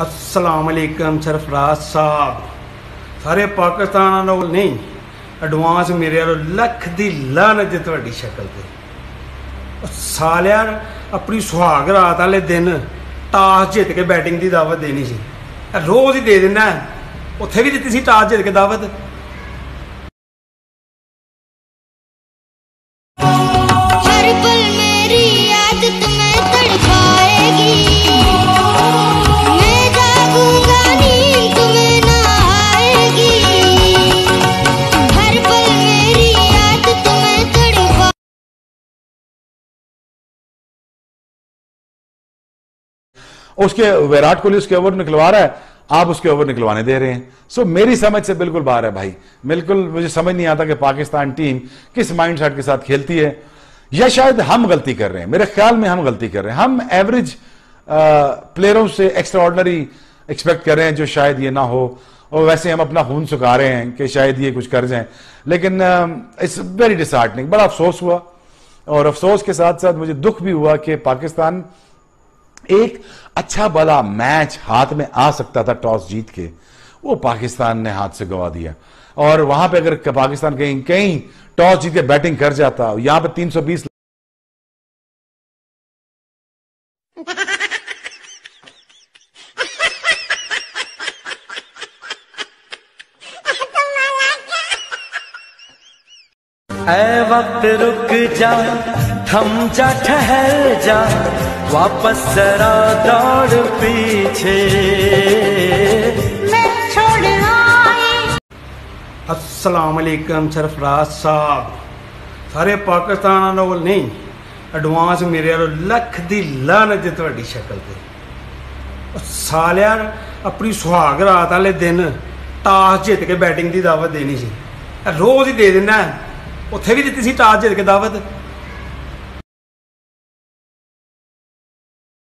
अस्सलाम वालेकुम सरफराज साहब। सारे पाकिस्तान नाल नहीं एडवांस मेरे लख दी लानत तुहाडी शक्ल ते सालिया अपनी सुहाग रात वाले दिन टास जित के बैटिंग की दावत देनी सी, रोज़ ही दे देना। उत्थे भी दी सी टास जित के दावत। उसके विराट कोहली उसके ओवर निकलवा रहा है, आप उसके ओवर निकलवाने दे रहे हैं। सो मेरी समझ से बिल्कुल बाहर है भाई। बिल्कुल मुझे समझ नहीं आता कि पाकिस्तान टीम किस माइंडसेट के साथ खेलती है, या शायद हम गलती कर रहे हैं। मेरे ख्याल में हम गलती कर रहे हैं। हम एवरेज प्लेयरों से एक्स्ट्रा ऑर्डिनरी एक्सपेक्ट कर रहे हैं जो शायद ये ना हो, और वैसे हम अपना खून सुखा रहे हैं कि शायद ये कुछ कर जाएं। लेकिन इट्स वेरी डिसहार्टनिंग। बड़ा अफसोस हुआ, और अफसोस के साथ साथ मुझे दुख भी हुआ कि पाकिस्तान एक अच्छा भला मैच हाथ में आ सकता था टॉस जीत के, वो पाकिस्तान ने हाथ से गंवा दिया। और वहां पे अगर पाकिस्तान कहीं टॉस जीत के बैटिंग कर जाता, यहां पे 320 ऐ वक्त रुक जा, थम जा, ठहर जा, वापस जरा दौड़ पीछे, मैं छोड़ आई। अस्सलाम वालेकुम सरफराज साहब। सारे पाकिस्तान नाल नहीं एडवांस मेरे लख दी लानत तुहाडी शक्ल ते सालिया अपनी सुहाग रात वाले दिन टास जित के बैटिंग की दावत देनी सी, रोज़ ही दे देना। उत्थे भी दी सी टास जित के दावत।